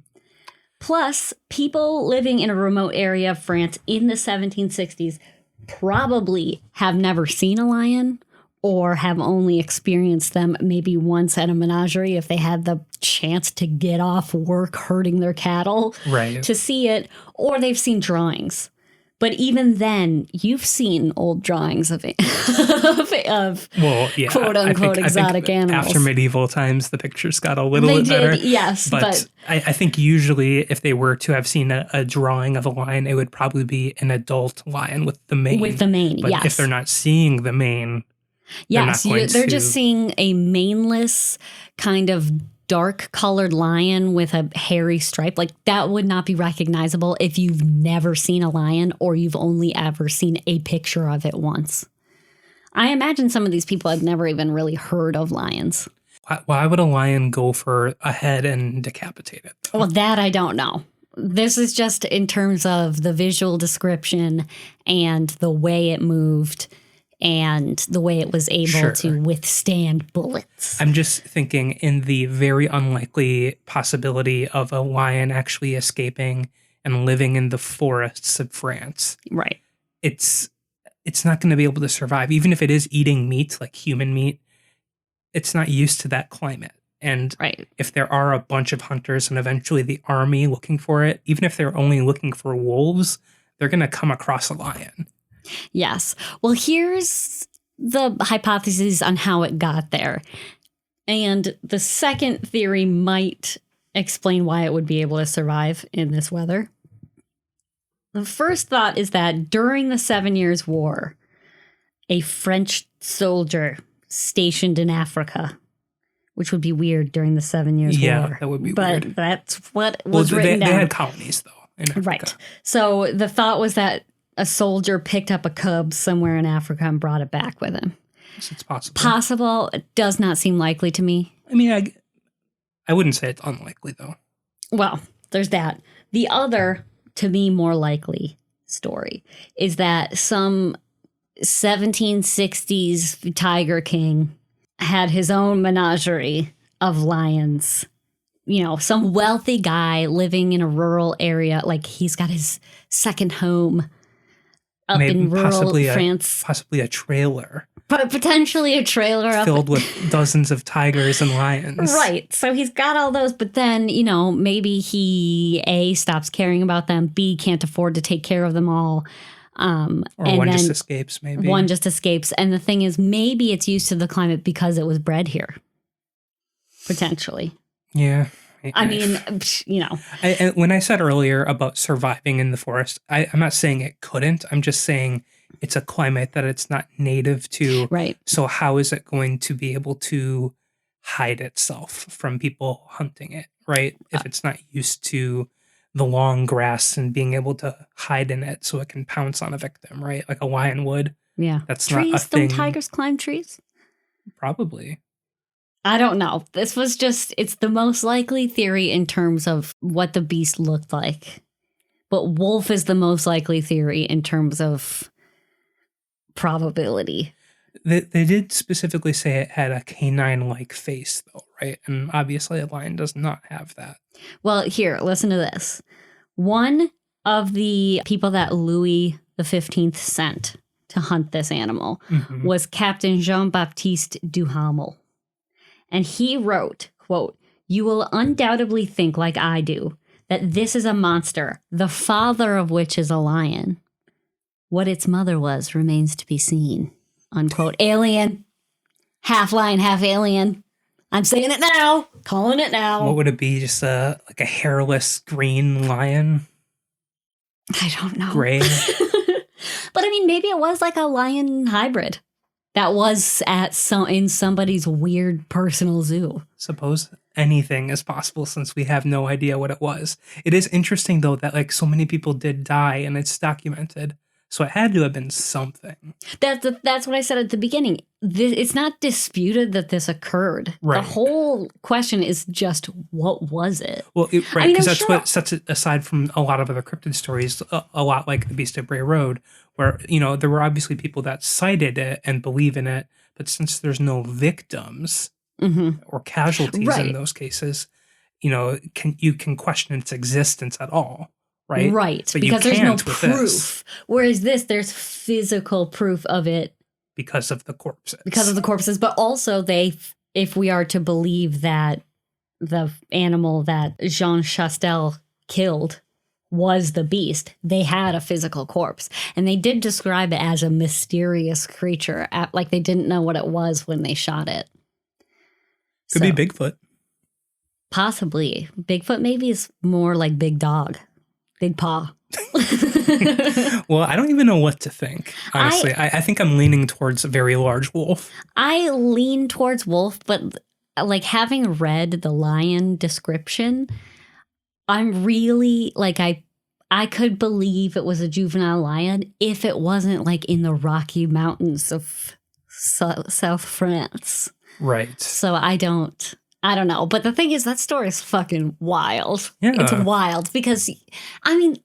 Plus, people living in a remote area of France in the 1760s probably have never seen a lion or have only experienced them maybe once at a menagerie if they had the chance to get off work herding their cattle to see it, or they've seen drawings. But even then, you've seen old drawings of quote unquote exotic animals. After medieval times, the pictures got a little bit better. Yes, but I think usually if they were to have seen a drawing of a lion, it would probably be an adult lion with the mane. With the mane, but yes. If they're not seeing the mane, yes, they're just seeing a maneless kind of dark colored lion with a hairy stripe. Like that would not be recognizable if you've never seen a lion or you've only ever seen a picture of it once. I imagine some of these people have never even really heard of lions. Why would a lion go for a head and decapitate it, though? Well, that I don't know. This is just in terms of the visual description and the way it moved and the way it was able to withstand bullets. I'm just thinking in the very unlikely possibility of a lion actually escaping and living in the forests of France. Right. It's not going to be able to survive. Even if it is eating meat, like human meat, it's not used to that climate. And if there are a bunch of hunters and eventually the army looking for it, even if they're only looking for wolves, they're going to come across a lion. Yes. Well, here's the hypothesis on how it got there. And the second theory might explain why it would be able to survive in this weather. The first thought is that during the 7 Years' War, a French soldier stationed in Africa, which would be weird during the 7 Years' War. Yeah, that would be weird. But that's what was written down. They had colonies, though, in Africa. Right. So the thought was that a soldier picked up a cub somewhere in Africa and brought it back with him. Yes, it's possible. Possible. It does not seem likely to me. I mean, I wouldn't say it's unlikely, though. Well, there's that. The other, to me, more likely story is that some 1760s tiger king had his own menagerie of lions. You know, some wealthy guy living in a rural area, like he's got his second home up in rural France. Possibly a trailer. But potentially a trailer filled with dozens of tigers and lions. Right. So he's got all those, but then, you know, maybe he A, stops caring about them, B, can't afford to take care of them all. Or one just escapes, maybe. One just escapes. And the thing is, maybe it's used to the climate because it was bred here. Potentially. Yeah. I mean, you know. And when I said earlier about surviving in the forest, I'm not saying it couldn't. I'm just saying it's a climate that it's not native to. Right. So how is it going to be able to hide itself from people hunting it, right? If it's not used to the long grass and being able to hide in it so it can pounce on a victim, right? Like a lion would. Yeah. That's trees, not a thing. Don't tigers climb trees? Probably. I don't know. This was just, it's the most likely theory in terms of what the beast looked like. But wolf is the most likely theory in terms of probability. They did specifically say it had a canine-like face, though, right? And obviously a lion does not have that. Well, here, listen to this. One of the people that Louis XV sent to hunt this animal was Captain Jean-Baptiste Duhamel. And he wrote, quote, "You will undoubtedly think like I do, that this is a monster, the father of which is a lion. What its mother was remains to be seen." Unquote. Alien. Half lion, half alien. I'm saying it now. Calling it now. What would it be? Just like a hairless green lion? I don't know. Gray? But I mean, maybe it was like a lion hybrid that was in somebody's weird personal zoo. Suppose anything is possible since we have no idea what it was. It is interesting, though, that like so many people did die and it's documented. So it had to have been something. That's what I said at the beginning. It's not disputed that this occurred. Right. The whole question is just, what was it? Well, right, I mean, because that's what sets it aside from a lot of other cryptid stories, a lot like the Beast of Bray Road, where, you know, there were obviously people that cited it and believe in it, but since there's no victims or casualties in those cases, you know, you can question its existence at all. Right? Right. But because there's no proof. This. Whereas there's physical proof of it. Because of the corpses. But also if we are to believe that the animal that Jean Chastel killed was the beast, they had a physical corpse. And they did describe it as a mysterious creature. Like they didn't know what it was when they shot it. Could be Bigfoot. Possibly. Bigfoot maybe is more like big dog. Big paw. Well, I don't even know what to think, honestly. I think I'm leaning towards a very large wolf. I lean towards wolf, but like having read the lion description, I'm really like I could believe it was a juvenile lion if it wasn't like in the Rocky Mountains of South France. Right. So I don't know. But the thing is, that story is fucking wild. Yeah. It's wild because, I mean,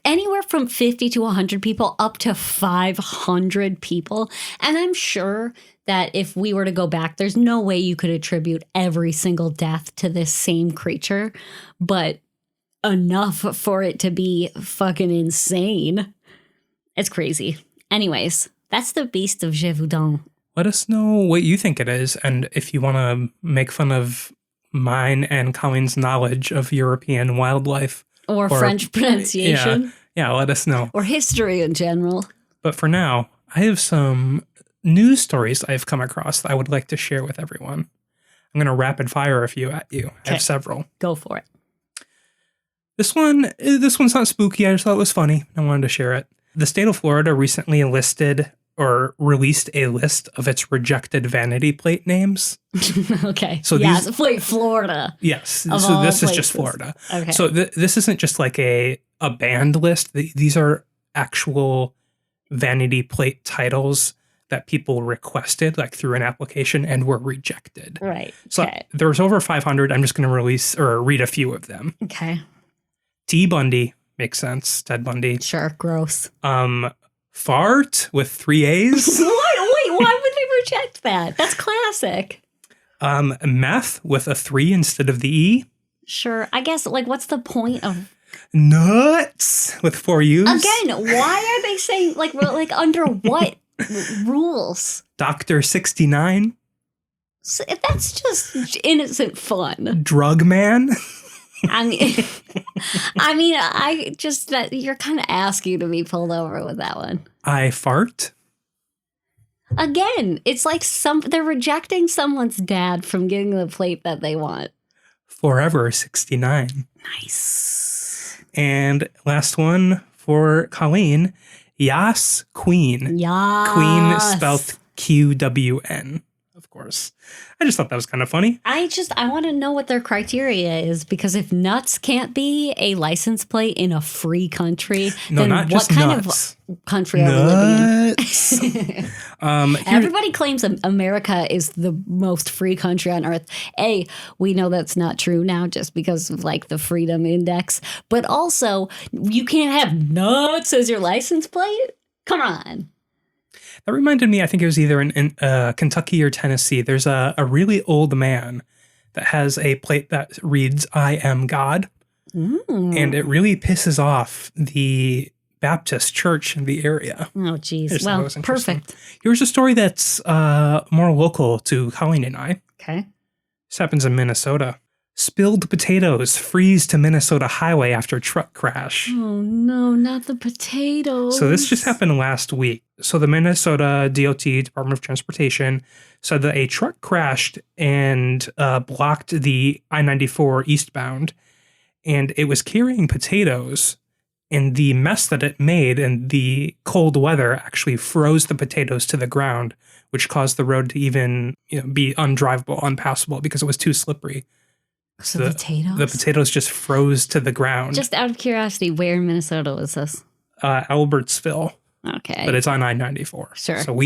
anywhere from 50 to 100 people up to 500 people. And I'm sure that if we were to go back, there's no way you could attribute every single death to this same creature, but enough for it to be fucking insane. It's crazy. Anyways, that's the Beast of Gévaudan. Let us know what you think it is, and if you want to make fun of mine and Colleen's knowledge of European wildlife. Or French pronunciation. Yeah, let us know. Or history in general. But for now, I have some news stories I've come across that I would like to share with everyone. I'm going to rapid fire a few at you. I have several. Go for it. This one's not spooky. I just thought it was funny. I wanted to share it. The state of Florida recently released a list of its rejected vanity plate names. Okay. So Florida. Yes. So this is just Florida. Okay. So this isn't just like a banned list. These are actual vanity plate titles that people requested like through an application and were rejected. Right. So there's over 500. I'm just going to read a few of them. Okay. T. Bundy. Makes sense. Ted Bundy. Sure. Gross. Fart with 3 A's. Wait, why would they reject that? That's classic. Meth with a 3 instead of the E. Sure. I guess, like, what's the point of... Nuts with 4 U's. Again, why are they saying, like under what rules? Dr. 69. So that's just innocent fun. Drug man. I mean, I just that you're kind of asking to be pulled over with that one. I fart. Again, it's like they're rejecting someone's dad from getting the plate that they want. Forever 69. Nice. And last one for Colleen. Yas Queen. Yas. Queen spelled QWN, of course. I just thought that was kind of funny. I want to know what their criteria is, because if nuts can't be a license plate in a free country, then not what just kind nuts. of country are we living in? Everybody claims America is the most free country on earth. We know that's not true now just because of like the freedom index, but also you can't have nuts as your license plate. Come on. That reminded me, I think it was either in Kentucky or Tennessee. There's a really old man that has a plate that reads, "I am God." And it really pisses off the Baptist church in the area. Oh, geez. Well, perfect. Here's a story that's more local to Colleen and I. Okay. This happens in Minnesota. Spilled potatoes freeze to Minnesota highway after truck crash. Oh, no, not the potatoes. So this just happened last week. So the Minnesota DOT, Department of Transportation, said that a truck crashed and blocked the I-94 eastbound, and it was carrying potatoes, and the mess that it made and the cold weather actually froze the potatoes to the ground, which caused the road to even be undrivable, unpassable, because it was too slippery. So the potatoes? The potatoes just froze to the ground. Just out of curiosity, where in Minnesota was this? Albertsville. Okay. But it's on I-94. Sure. So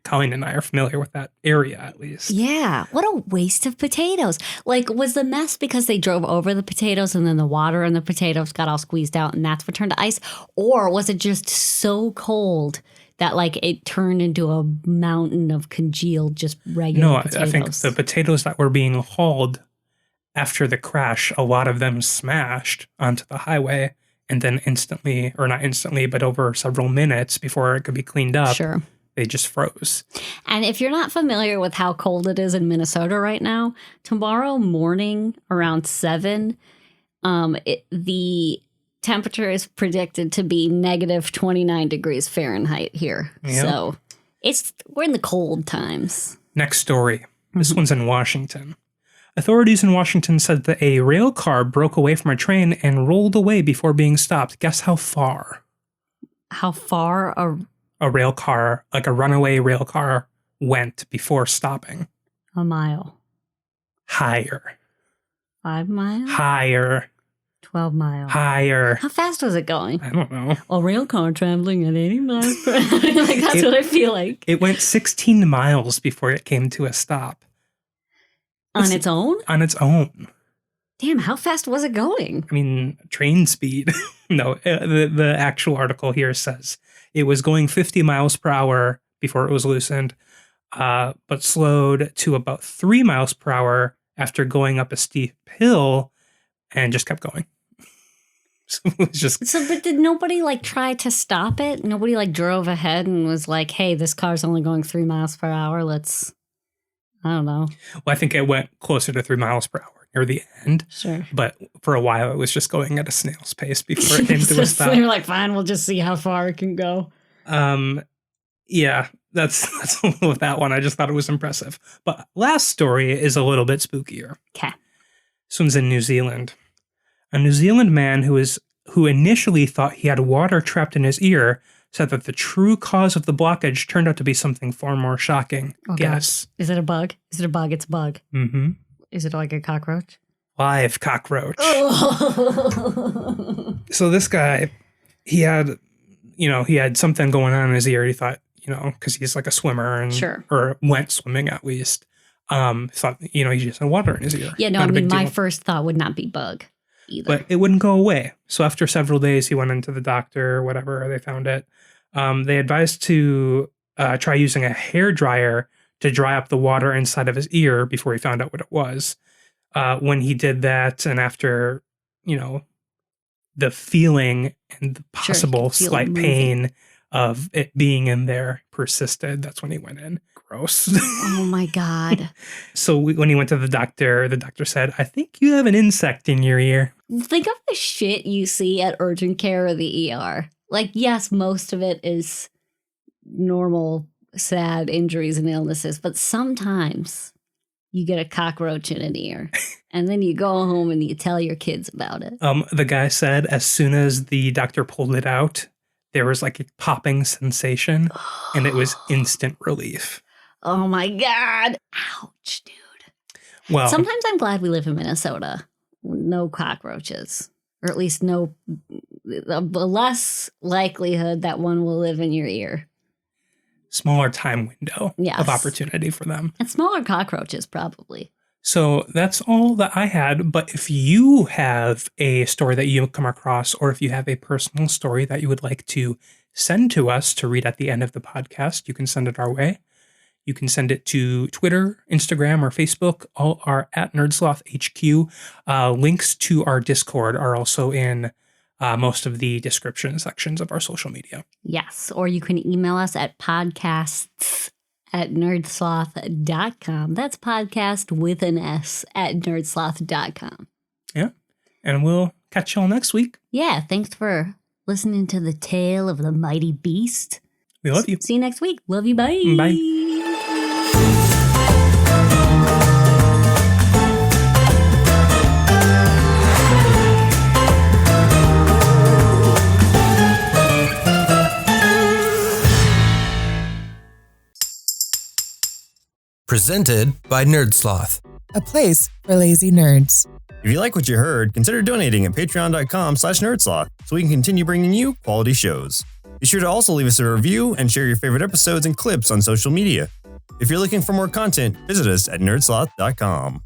Colleen and I are familiar with that area at least. Yeah. What a waste of potatoes. Like, was the mess because they drove over the potatoes and then the water and the potatoes got all squeezed out and that's what turned to ice? Or was it just so cold that like it turned into a mountain of congealed, just regular potatoes? No, I think the potatoes that were being hauled after the crash, a lot of them smashed onto the highway, and then instantly, or not instantly, but over several minutes before it could be cleaned up, Sure. They just froze. And if you're not familiar with how cold it is in Minnesota right now, tomorrow morning around 7, the temperature is predicted to be negative 29 degrees Fahrenheit here. Yep. So we're in the cold times. Next story. This one's in Washington. Authorities in Washington said that a rail car broke away from a train and rolled away before being stopped. Guess how far? How far A rail car, like a runaway rail car, went before stopping? a mile? Higher. 5 miles? Higher. 12 miles. Higher. How fast was it going? I don't know. A rail car traveling at 80 miles per hour. Like, that's what I feel like. It went 16 miles before it came to a stop. On its own? On its own. Damn, how fast was it going? I mean, train speed. No, the actual article here says it was going 50 miles per hour before it was loosened, but slowed to about 3 miles per hour after going up a steep hill and just kept going. So it was just... But did nobody like try to stop it? Nobody like drove ahead and was like, hey, this car's only going 3 miles per hour. I don't know. Well, I think it went closer to 3 miles per hour near the end. Sure. But for a while, it was just going at a snail's pace before it came to a stop. So you're like, fine, we'll just see how far it can go. Yeah, that's all with that one. I just thought it was impressive. But last story is a little bit spookier. Okay. This one's in New Zealand. A New Zealand man who initially thought he had water trapped in his ear said that the true cause of the blockage turned out to be something far more shocking. Oh, Guess. God. Is it a bug? Is it a bug? It's a bug. Mm-hmm. Is it like a cockroach? Live cockroach. Oh. So this guy, he had something going on in his ear. He thought, because he's like a swimmer and Sure. or went swimming at least. Thought, he just had water in his ear. Yeah, no, Not I a big mean, my deal. first thought would not be bug either. But it wouldn't go away. So after several days, he went into the doctor or whatever. They found it. They advised to try using a hair dryer to dry up the water inside of his ear before he found out what it was. When he did that, and after, the feeling and the possible slight pain of it being in there persisted. That's when he went in. Gross. Oh my God. So when he went to the doctor said, I think you have an insect in your ear. Think of the shit you see at urgent care or the ER. Like, yes, most of it is normal, sad injuries and illnesses, but sometimes you get a cockroach in an ear and then you go home and you tell your kids about it. The guy said as soon as the doctor pulled it out, there was like a popping sensation and it was instant relief. Oh my God. Ouch, dude. Well, sometimes I'm glad we live in Minnesota. No cockroaches, or at least no, less likelihood that one will live in your ear. Smaller time window of opportunity for them. And smaller cockroaches, probably. So that's all that I had. But if you have a story that you come across, or if you have a personal story that you would like to send to us to read at the end of the podcast, you can send it our way. You can send it to Twitter, Instagram, or Facebook. All are at NerdSloth HQ. Links to our Discord are also in most of the description sections of our social media. Yes, or you can email us at podcasts@nerdsloth.com. That's podcast with an S at nerdsloth.com. Yeah, and we'll catch y'all next week. Yeah, thanks for listening to the tale of the mighty beast. We love you. See you next week. Love you. Bye. Bye. Presented by NerdSloth, a place for lazy nerds. If you like what you heard, consider donating at patreon.com/nerdsloth so we can continue bringing you quality shows. Be sure to also leave us a review and share your favorite episodes and clips on social media. If you're looking for more content, visit us at nerdsloth.com.